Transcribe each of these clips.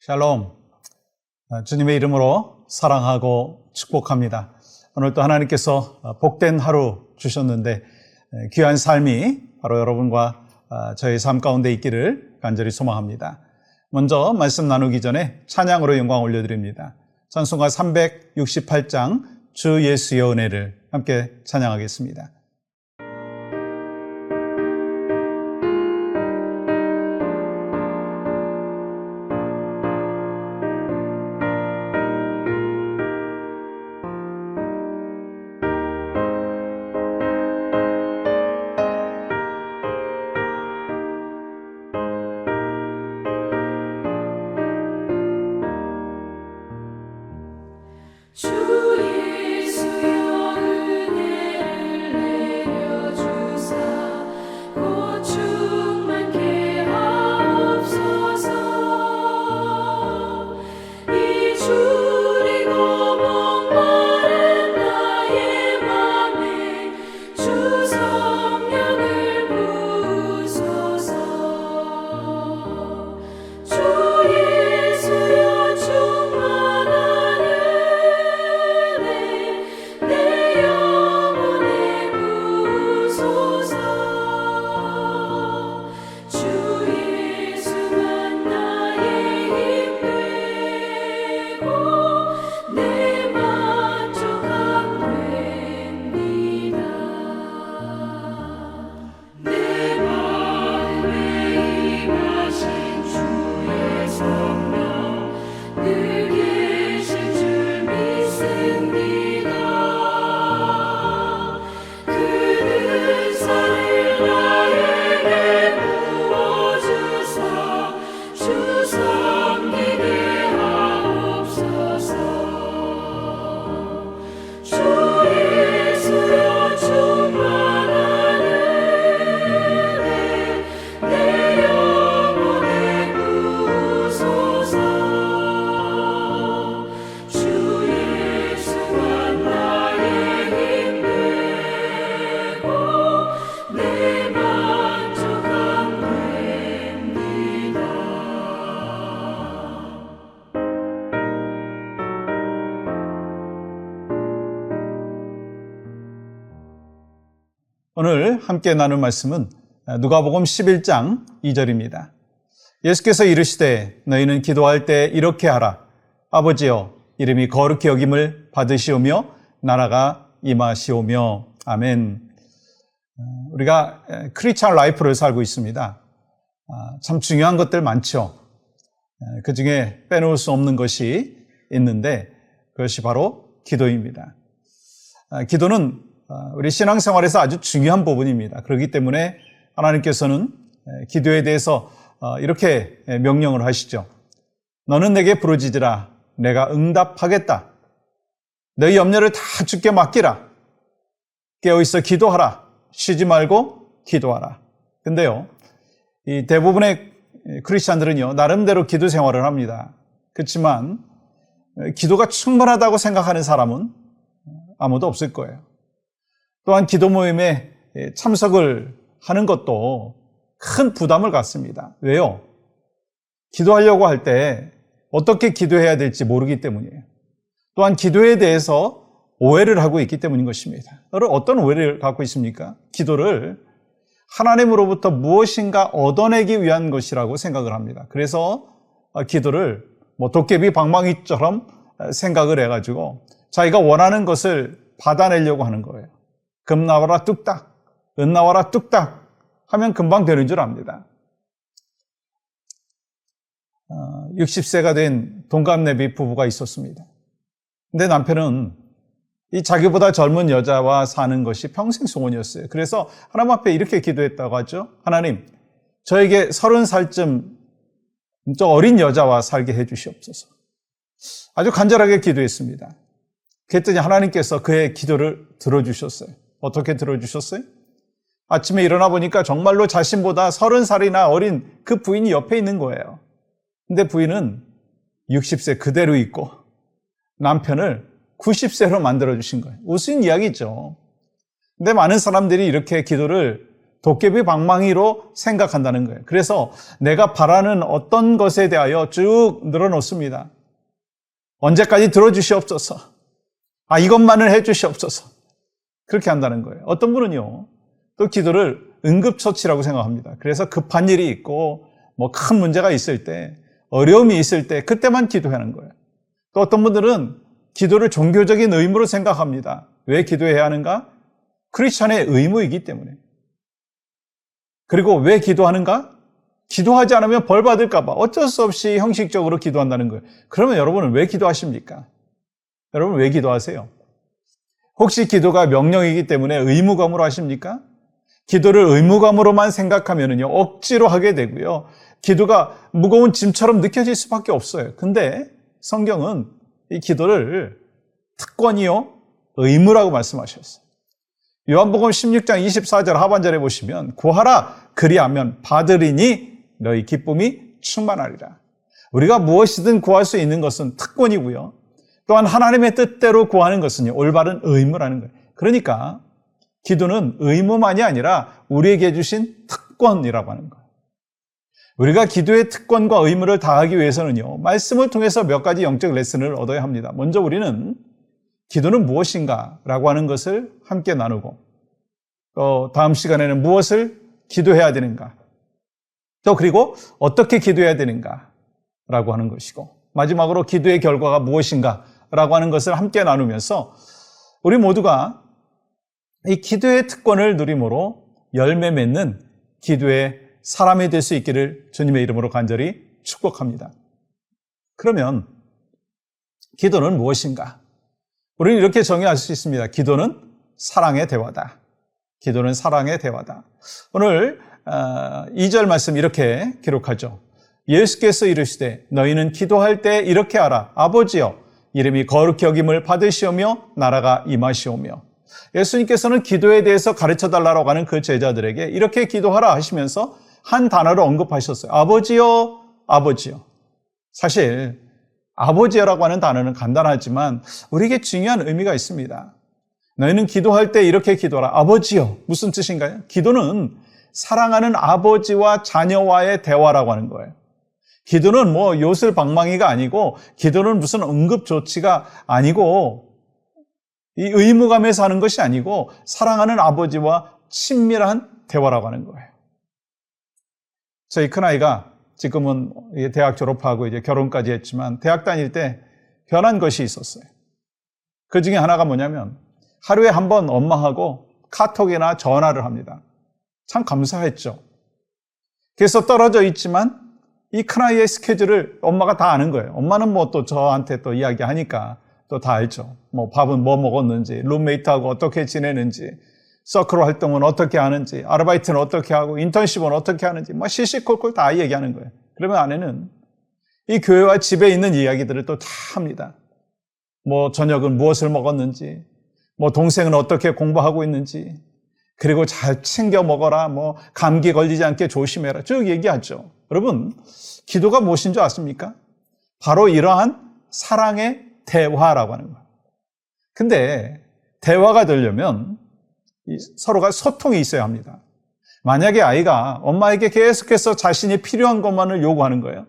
샬롬. 주님의 이름으로 사랑하고 축복합니다. 오늘 또 하나님께서 복된 하루 주셨는데 귀한 삶이 바로 여러분과 저의 삶 가운데 있기를 간절히 소망합니다. 먼저 말씀 나누기 전에 찬양으로 영광 올려드립니다. 찬송가 368장 주 예수의 은혜를 함께 찬양하겠습니다. 오늘 함께 나눌 말씀은 누가복음 11장 2절입니다. 예수께서 이르시되 너희는 기도할 때 이렇게 하라. 아버지여 이름이 거룩히 여김을 받으시오며 나라가 임하시오며. 아멘. 우리가 크리스찬 라이프를 살고 있습니다. 참 중요한 것들 많죠. 그 중에 빼놓을 수 없는 것이 있는데 그것이 바로 기도입니다. 기도는 우리 신앙생활에서 아주 중요한 부분입니다. 그렇기 때문에 하나님께서는 기도에 대해서 이렇게 명령을 하시죠. 너는 내게 부르짖으라. 내가 응답하겠다. 너희 염려를 다 주께 맡기라. 깨어있어 기도하라. 쉬지 말고 기도하라. 근데요, 이 대부분의 크리스찬들은요, 나름대로 기도 생활을 합니다. 그렇지만 기도가 충분하다고 생각하는 사람은 아무도 없을 거예요. 또한 기도 모임에 참석을 하는 것도 큰 부담을 갖습니다. 왜요? 기도하려고 할 때 어떻게 기도해야 될지 모르기 때문이에요. 또한 기도에 대해서 오해를 하고 있기 때문인 것입니다. 어떤 오해를 갖고 있습니까? 기도를 하나님으로부터 무엇인가 얻어내기 위한 것이라고 생각을 합니다. 그래서 기도를 도깨비 방망이처럼 생각을 해가지고 자기가 원하는 것을 받아내려고 하는 거예요. 금 나와라 뚝딱, 은 나와라 뚝딱 하면 금방 되는 줄 압니다. 60세가 된 동갑내비 부부가 있었습니다. 근데 남편은 이 자기보다 젊은 여자와 사는 것이 평생 소원이었어요. 그래서 하나님 앞에 이렇게 기도했다고 하죠. 하나님, 저에게 30살쯤 저 어린 여자와 살게 해주시옵소서. 아주 간절하게 기도했습니다. 그랬더니 하나님께서 그의 기도를 들어주셨어요. 어떻게 들어주셨어요? 아침에 일어나 보니까 정말로 자신보다 30살이나 어린 그 부인이 옆에 있는 거예요. 근데 부인은 60세 그대로 있고 남편을 90세로 만들어주신 거예요. 우스운 이야기죠. 근데 많은 사람들이 이렇게 기도를 도깨비 방망이로 생각한다는 거예요. 그래서 내가 바라는 어떤 것에 대하여 쭉 늘어놓습니다. 언제까지 들어주시옵소서. 이것만을 해주시옵소서. 그렇게 한다는 거예요. 어떤 분은요, 또 기도를 응급처치라고 생각합니다. 그래서 급한 일이 있고, 큰 문제가 있을 때, 어려움이 있을 때, 그때만 기도하는 거예요. 또 어떤 분들은 기도를 종교적인 의무로 생각합니다. 왜 기도해야 하는가? 크리스천의 의무이기 때문에. 그리고 왜 기도하는가? 기도하지 않으면 벌 받을까 봐 어쩔 수 없이 형식적으로 기도한다는 거예요. 그러면 여러분은 왜 기도하십니까? 여러분 왜 기도하세요? 혹시 기도가 명령이기 때문에 의무감으로 하십니까? 기도를 의무감으로만 생각하면요, 억지로 하게 되고요. 기도가 무거운 짐처럼 느껴질 수밖에 없어요. 근데 성경은 이 기도를 특권이요, 의무라고 말씀하셨어요. 요한복음 16장 24절 하반절에 보시면 구하라 그리하면 받으리니 너희 기쁨이 충만하리라. 우리가 무엇이든 구할 수 있는 것은 특권이고요. 또한 하나님의 뜻대로 구하는 것은요, 올바른 의무라는 거예요. 그러니까 기도는 의무만이 아니라 우리에게 주신 특권이라고 하는 거예요. 우리가 기도의 특권과 의무를 다하기 위해서는요, 말씀을 통해서 몇 가지 영적 레슨을 얻어야 합니다. 먼저 우리는 기도는 무엇인가 라고 하는 것을 함께 나누고, 또 다음 시간에는 무엇을 기도해야 되는가, 또 그리고 어떻게 기도해야 되는가 라고 하는 것이고, 마지막으로 기도의 결과가 무엇인가 라고 하는 것을 함께 나누면서 우리 모두가 이 기도의 특권을 누림으로 열매 맺는 기도의 사람이 될 수 있기를 주님의 이름으로 간절히 축복합니다. 그러면 기도는 무엇인가? 우리는 이렇게 정의할 수 있습니다. 기도는 사랑의 대화다. 기도는 사랑의 대화다. 오늘 2절 말씀 이렇게 기록하죠. 예수께서 이르시되 너희는 기도할 때 이렇게 하라. 아버지여 이름이 거룩히 여김을 받으시오며 나라가 임하시오며. 예수님께서는 기도에 대해서 가르쳐달라고 하는 그 제자들에게 이렇게 기도하라 하시면서 한 단어를 언급하셨어요. 아버지여, 아버지여. 사실 아버지여라고 하는 단어는 간단하지만 우리에게 중요한 의미가 있습니다. 너희는 기도할 때 이렇게 기도하라. 아버지여. 무슨 뜻인가요? 기도는 사랑하는 아버지와 자녀와의 대화라고 하는 거예요. 기도는 요술방망이가 아니고, 기도는 무슨 응급조치가 아니고, 이 의무감에서 하는 것이 아니고 사랑하는 아버지와 친밀한 대화라고 하는 거예요. 저희 큰아이가 지금은 대학 졸업하고 이제 결혼까지 했지만 대학 다닐 때 변한 것이 있었어요. 그 중에 하나가 뭐냐면 하루에 한 번 엄마하고 카톡이나 전화를 합니다. 참 감사했죠. 그래서 떨어져 있지만 이 큰아이의 스케줄을 엄마가 다 아는 거예요. 엄마는 또 저한테 또 이야기하니까 또 다 알죠. 밥은 뭐 먹었는지, 룸메이트하고 어떻게 지내는지, 서클 활동은 어떻게 하는지, 아르바이트는 어떻게 하고, 인턴십은 어떻게 하는지, 시시콜콜 다 얘기하는 거예요. 그러면 아내는 이 교회와 집에 있는 이야기들을 또 다 합니다. 저녁은 무엇을 먹었는지, 동생은 어떻게 공부하고 있는지, 그리고 잘 챙겨 먹어라, 감기 걸리지 않게 조심해라. 쭉 얘기하죠. 여러분, 기도가 무엇인 줄 아십니까? 바로 이러한 사랑의 대화라고 하는 거예요. 근데 대화가 되려면 서로가 소통이 있어야 합니다. 만약에 아이가 엄마에게 계속해서 자신이 필요한 것만을 요구하는 거예요.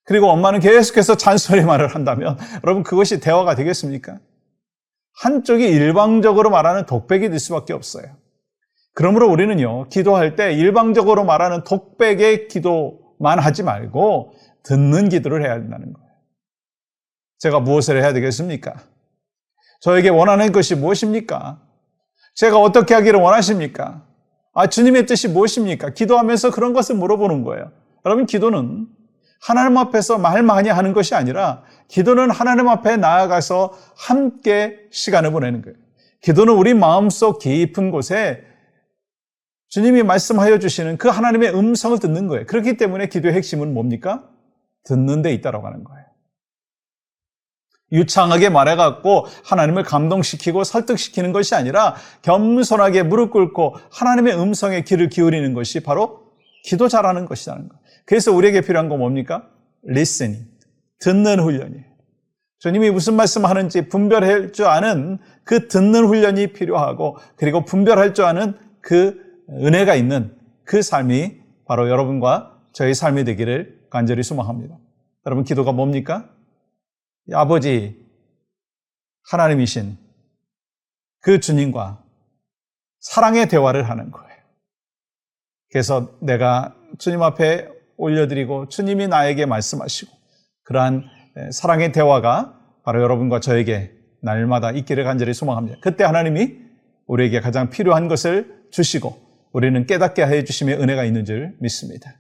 그리고 엄마는 계속해서 잔소리만을 한다면 여러분 그것이 대화가 되겠습니까? 한쪽이 일방적으로 말하는 독백이 될 수밖에 없어요. 그러므로 우리는요, 기도할 때 일방적으로 말하는 독백의 기도만 하지 말고 듣는 기도를 해야 된다는 거예요. 제가 무엇을 해야 되겠습니까? 저에게 원하는 것이 무엇입니까? 제가 어떻게 하기를 원하십니까? 주님의 뜻이 무엇입니까? 기도하면서 그런 것을 물어보는 거예요. 여러분, 기도는 하나님 앞에서 말 많이 하는 것이 아니라 기도는 하나님 앞에 나아가서 함께 시간을 보내는 거예요. 기도는 우리 마음속 깊은 곳에 주님이 말씀하여 주시는 그 하나님의 음성을 듣는 거예요. 그렇기 때문에 기도의 핵심은 뭡니까? 듣는 데 있다고 하는 거예요. 유창하게 말해갖고 하나님을 감동시키고 설득시키는 것이 아니라 겸손하게 무릎 꿇고 하나님의 음성에 귀를 기울이는 것이 바로 기도 잘하는 것이라는 거예요. 그래서 우리에게 필요한 건 뭡니까? listening, 듣는 훈련이에요. 주님이 무슨 말씀하는지 분별할 줄 아는 그 듣는 훈련이 필요하고, 그리고 분별할 줄 아는 그 은혜가 있는 그 삶이 바로 여러분과 저의 삶이 되기를 간절히 소망합니다. 여러분, 기도가 뭡니까? 아버지 하나님이신 그 주님과 사랑의 대화를 하는 거예요. 그래서 내가 주님 앞에 올려드리고 주님이 나에게 말씀하시고 그러한 사랑의 대화가 바로 여러분과 저에게 날마다 있기를 간절히 소망합니다. 그때 하나님이 우리에게 가장 필요한 것을 주시고 우리는 깨닫게 해 주심의 은혜가 있는 줄 믿습니다.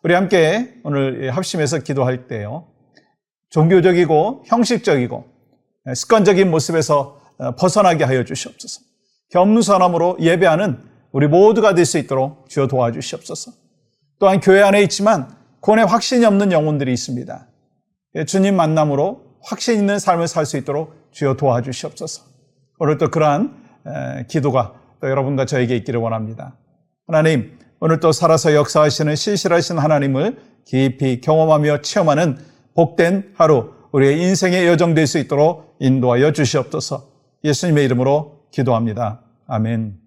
우리 함께 오늘 합심해서 기도할 때요, 종교적이고 형식적이고 습관적인 모습에서 벗어나게 하여 주시옵소서. 겸손함으로 예배하는 우리 모두가 될 수 있도록 주여 도와주시옵소서. 또한 교회 안에 있지만 구원에 확신이 없는 영혼들이 있습니다. 주님 만남으로 확신 있는 삶을 살 수 있도록 주여 도와주시옵소서. 오늘 또 그러한 기도가 또 여러분과 저에게 있기를 원합니다. 하나님, 오늘 또 살아서 역사하시는 신실하신 하나님을 깊이 경험하며 체험하는 복된 하루, 우리의 인생의 여정 될 수 있도록 인도하여 주시옵소서. 예수님의 이름으로 기도합니다. 아멘.